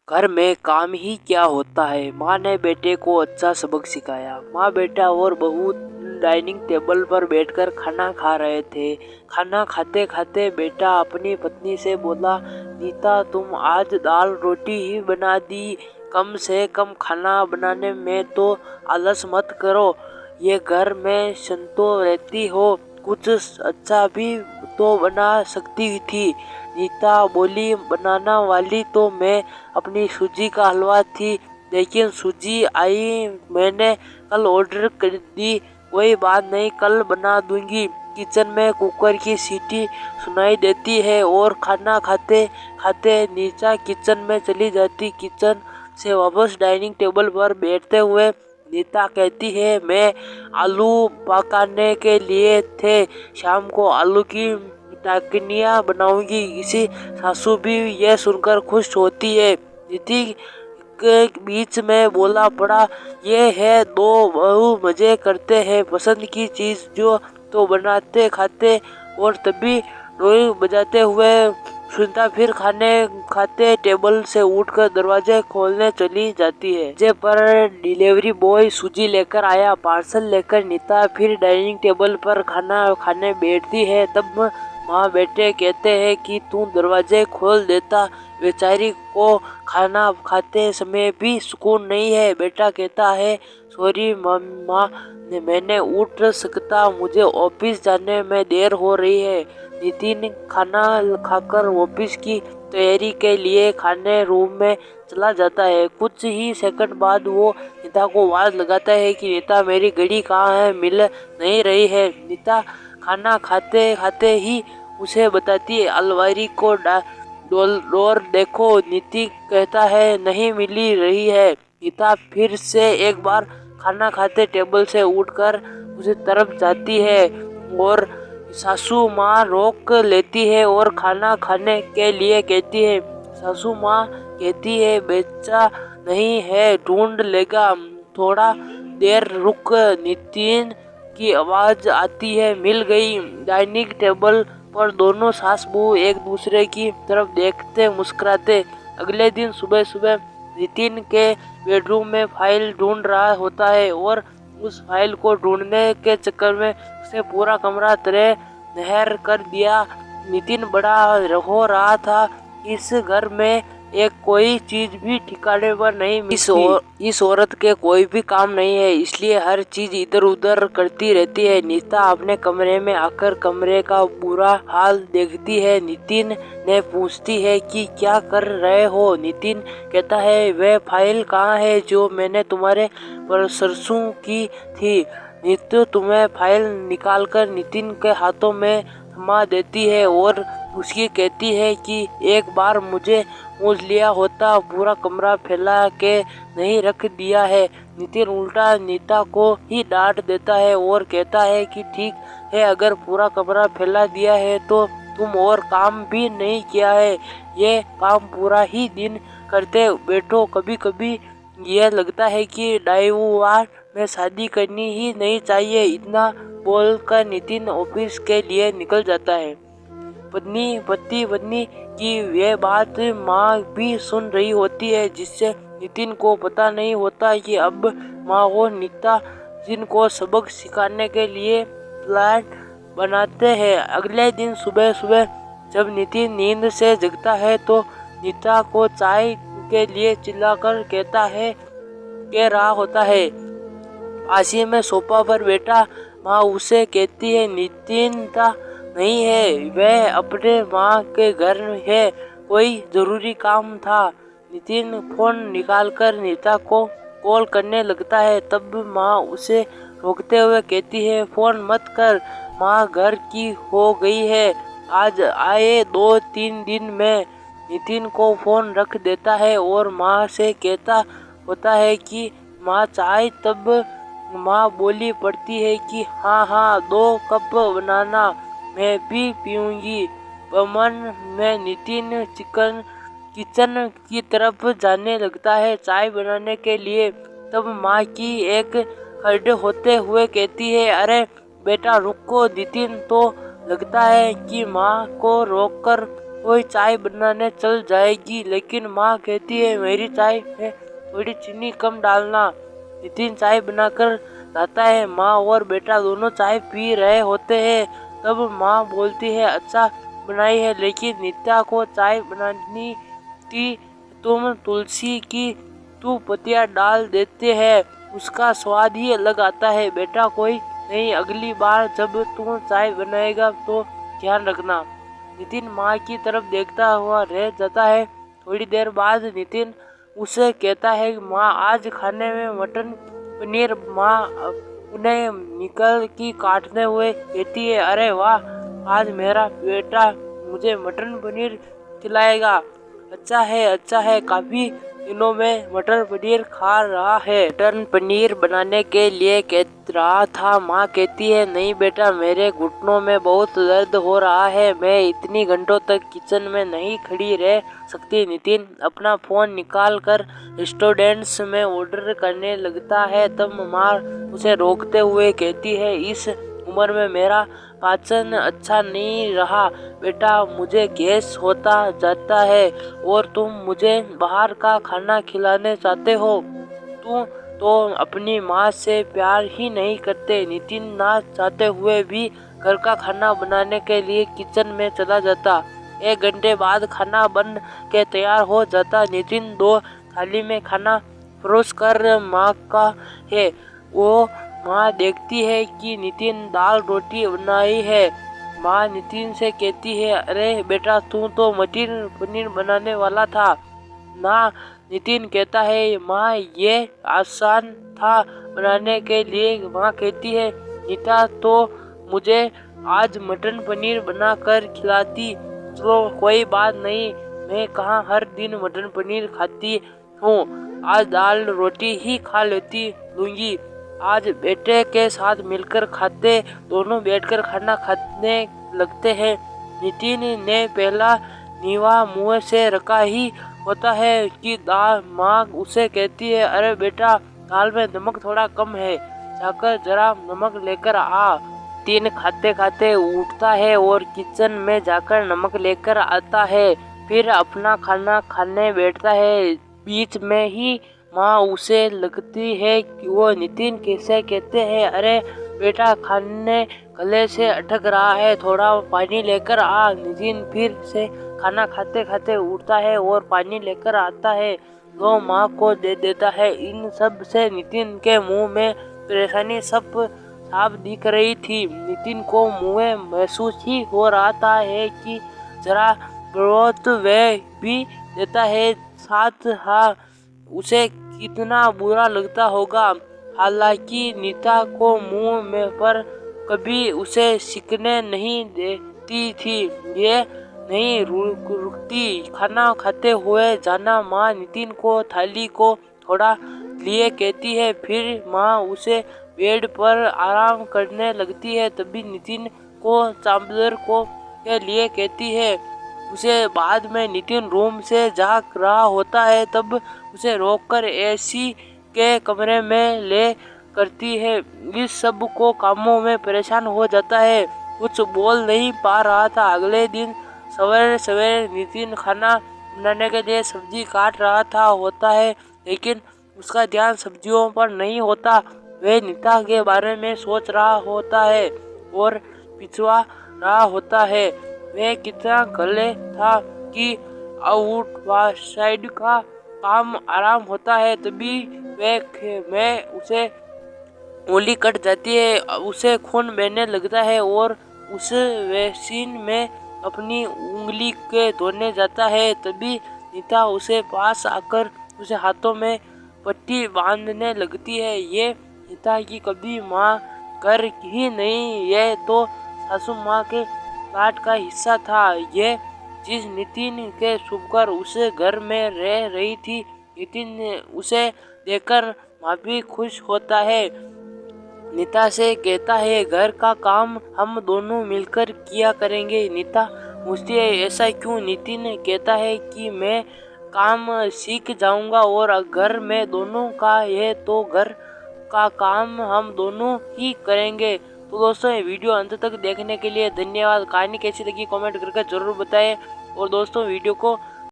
घर में काम ही क्या होता है। माँ ने बेटे को अच्छा सबक सिखाया। माँ, बेटा और बहू डाइनिंग टेबल पर बैठकर खाना खा रहे थे। खाना खाते खाते बेटा अपनी पत्नी से बोला, नीता, तुम आज दाल रोटी ही बना दी। कम से कम खाना बनाने में तो आलस मत करो। ये घर में संतो रहती हो, कुछ अच्छा भी तो बना सकती थी। नीता बोली, बनाना वाली तो मैं अपनी सूजी का हलवा थी, लेकिन सूजी आई मैंने कल ऑर्डर कर दी। कोई बात नहीं, कल बना दूंगी। किचन में कुकर की सीटी सुनाई देती है और खाना खाते खाते नीचा किचन में चली जाती। किचन से वापस डाइनिंग टेबल पर बैठते हुए नीता कहती है, मैं आलू पकाने के लिए थे, शाम को आलू की टाकनियाँ बनाऊंगी। इसी सासू भी यह सुनकर खुश होती है। नीति के बीच में बोला पड़ा, ये है दो बहू मजे करते हैं, पसंद की चीज जो तो बनाते खाते और तभी ढोल बजाते हुए सुनता, फिर खाने खाते टेबल से उठकर दरवाजे खोलने चली जाती है। जे पर डिलीवरी बॉय सूजी लेकर आया। पार्सल लेकर नीता फिर डाइनिंग टेबल पर खाना खाने बैठती है। तब माँ बेटे कहते हैं कि तू दरवाजे खोल देता, बेचारी को खाना खाते समय भी सुकून नहीं है। बेटा कहता है, सॉरी माँ, मैंने उठ सकता, मुझे ऑफिस जाने में देर हो रही है। नितिन खाना खाकर ऑफिस की तैयारी के लिए खाने रूम में चला जाता है। कुछ ही सेकंड बाद वो नीता को आवाज लगाता है कि नीता, मेरी घड़ी कहाँ है, मिल नहीं रही है। नीता खाना खाते खाते ही उसे बताती है, अलमारी को डोर देखो। नीति कहता है, नहीं मिली रही है। नीता फिर से एक बार खाना खाते टेबल से उठकर उसे तरफ जाती है और सासू माँ रोक लेती है और खाना खाने के लिए कहती है। सासू माँ कहती है, बेचा नहीं है, ढूंढ लेगा, थोड़ा देर रुक। नितिन की आवाज आती है, मिल गई। डाइनिंग टेबल पर दोनों सास बहू एक दूसरे की तरफ देखते मुस्कुराते। अगले दिन सुबह सुबह नितिन के बेडरूम में फाइल ढूंढ रहा होता है और उस फाइल को ढूंढने के चक्कर में उसे पूरा कमरा तरह नहर कर दिया। नितिन बड़ा हो रहा था, इस घर में एक कोई चीज भी ठिकाने पर नहीं मिलती। इस औरत के कोई भी काम नहीं है, इसलिए हर चीज इधर उधर करती रहती है। नीता अपने कमरे में आकर कमरे का बुरा हाल देखती है। नितिन ने पूछती है कि क्या कर रहे हो। नितिन कहता है, वह फाइल कहाँ है जो मैंने तुम्हारे परसों की थी। नित्य तुम्हें फाइल निकालकर नितिन के हाथों में थमा देती है और उसकी कहती है कि एक बार मुझे पूछ लिया होता, पूरा कमरा फैला के नहीं रख दिया है। नितिन उल्टा नीता को ही डांट देता है और कहता है कि ठीक है, अगर पूरा कमरा फैला दिया है तो तुम और काम भी नहीं किया है, ये काम पूरा ही दिन करते बैठो। कभी कभी यह लगता है कि डाइवोर्स में शादी करनी ही नहीं चाहिए। इतना बोलकर नितिन ऑफिस के लिए निकल जाता है। पति पत्नी की यह बात माँ भी सुन रही होती है, जिससे नितिन को पता नहीं होता कि अब माँ और नीता जिनको सबक सिखाने के लिए प्लान बनाते हैं। अगले दिन सुबह सुबह जब नितिन नींद से जगता है तो नीता को चाय के लिए चिल्लाकर कह रहा होता है। पासी में सोफा पर बैठा माँ उसे कहती है, नितिन नहीं है, वह अपने माँ के घर है, कोई जरूरी काम था। नितिन फोन निकालकर नीता को कॉल करने लगता है। तब माँ उसे रोकते हुए कहती है, फोन मत कर, माँ घर की हो गई है, आज आए 2-3 दिन में। नितिन को फोन रख देता है और माँ से कहता होता है कि माँ चाय। तब माँ बोली पड़ती है कि हाँ 2 कप बनाना, मैं भी पीऊंगी। मन में नितिन किचन की तरफ जाने लगता है चाय बनाने के लिए। तब माँ की एक खड़े होते हुए कहती है, अरे बेटा रुको। नितिन तो लगता है कि माँ को रोककर कोई चाय बनाने चल जाएगी, लेकिन माँ कहती है मेरी चाय में थोड़ी चीनी कम डालना। नितिन चाय बनाकर लाता है। माँ और बेटा दोनों चाय पी रहे होते हैं। तब माँ बोलती है अच्छा बनाई है, लेकिन नित्या को चाय बनानी थी, तुम तुलसी की तू पत्तियाँ डाल देते हैं, उसका स्वाद ही अलग आता है। बेटा कोई नहीं, अगली बार जब तू चाय बनाएगा तो ध्यान रखना। नितिन माँ की तरफ देखता हुआ रह जाता है। थोड़ी देर बाद नितिन उसे कहता है माँ आज खाने में मटन पनीर। माँ उन्हें निकल की काटते हुए कहती है अरे वाह, आज मेरा बेटा मुझे मटन पनीर खिलाएगा। अच्छा है, काफी दिनों में मटर पनीर खा रहा है। मटन पनीर बनाने के लिए कह रहा था। माँ कहती है नहीं बेटा, मेरे घुटनों में बहुत दर्द हो रहा है, मैं इतनी घंटों तक किचन में नहीं खड़ी रह सकती। नितिन अपना फोन निकाल कर रेस्टोरेंट्स में ऑर्डर करने लगता है। तब माँ उसे रोकते हुए कहती है इस उम्र में मेरा पाचन अच्छा नहीं रहा बेटा, मुझे गैस होता जाता है और तुम मुझे बाहर का खाना खिलाने चाहते हो। तुम तो अपनी माँ से प्यार ही नहीं करते। नितिन ना चाहते हुए भी घर का खाना बनाने के लिए किचन में चला जाता। 1 घंटे बाद खाना बन के तैयार हो जाता। नितिन 2 थाली में खाना परोस कर माँ का है। वो माँ देखती है कि नितिन दाल रोटी बनाई है। माँ नितिन से कहती है अरे बेटा, तू तो मटर पनीर बनाने वाला था ना। नितिन कहता है माँ ये आसान था बनाने के लिए। माँ कहती है नीता तो मुझे आज मटन पनीर बना कर खिलाती। चलो कोई बात नहीं, मैं कहाँ हर दिन मटन पनीर खाती हूँ, आज दाल रोटी ही खा लेती लूँगी। आज बेटे के साथ मिलकर खाते। दोनों बैठकर खाना खाने लगते हैं। नितिन ने पहला नीवा मुँह से रखा ही होता है कि दाल। माँ उसे कहती है अरे बेटा, दाल में नमक थोड़ा कम है, जाकर जरा नमक लेकर आ। नितिन खाते खाते उठता है और किचन में जाकर नमक लेकर आता है, फिर अपना खाना खाने बैठता है। बीच में ही माँ उसे लगती है कि वो नितिन कैसे कहते हैं अरे बेटा, खाने गले से अटक रहा है, थोड़ा पानी लेकर आ। नितिन फिर से खाना खाते खाते उठता है और पानी लेकर आता है, वो माँ को दे देता है। इन सब से नितिन के मुंह में परेशानी सब साफ दिख रही थी। नितिन को मुँह महसूस ही हो रहा था है कि जरा ग्रोथ वे भी देता है साथ। हाँ, उसे कितना बुरा लगता होगा। हालांकि नीता को मुंह में पर कभी उसे सिकने नहीं देती थी, ये नहीं रुकती खाना खाते हुए जाना। माँ नितिन को थाली को थोड़ा लिए कहती है, फिर माँ उसे बेड पर आराम करने लगती है। तभी नितिन को चादर को के लिए कहती है उसे। बाद में नितिन रूम से जा रहा होता है, तब उसे रोककर एसी के कमरे में ले करती है। इस सब को कामों में परेशान हो जाता है, कुछ बोल नहीं पा रहा था। अगले दिन सवेरे सवेरे नितिन खाना बनाने के लिए सब्जी काट रहा था होता है, लेकिन उसका ध्यान सब्जियों पर नहीं होता। वह नीता के बारे में सोच रहा होता है और पिछवा रहा होता है। वह कितना गले था कि आउटसाइड का काम आराम होता है। तभी वह में उसे उंगली कट जाती है, उसे खून बहने लगता है और उस वेसिन में अपनी उंगली के धोने जाता है। तभी नीता उसे पास आकर उसे हाथों में पट्टी बांधने लगती है। ये नीता की कभी माँ घर ही नहीं, ये तो सासू माँ के प्लाट का हिस्सा था। ये जिस नितिन के छुपकर उस घर में रह रही थी, नितिन उसे देखकर माफी खुश होता है। नीता से कहता है घर का काम हम दोनों मिलकर किया करेंगे। नीता पूछती है ऐसा क्यों? नितिन कहता है कि मैं काम सीख जाऊंगा और घर में दोनों का है तो घर का काम हम दोनों ही करेंगे। तो दोस्तों, ये वीडियो अंत तक देखने के लिए धन्यवाद। कहानी कैसी लगी कमेंट करके जरूर बताएं। और दोस्तों वीडियो को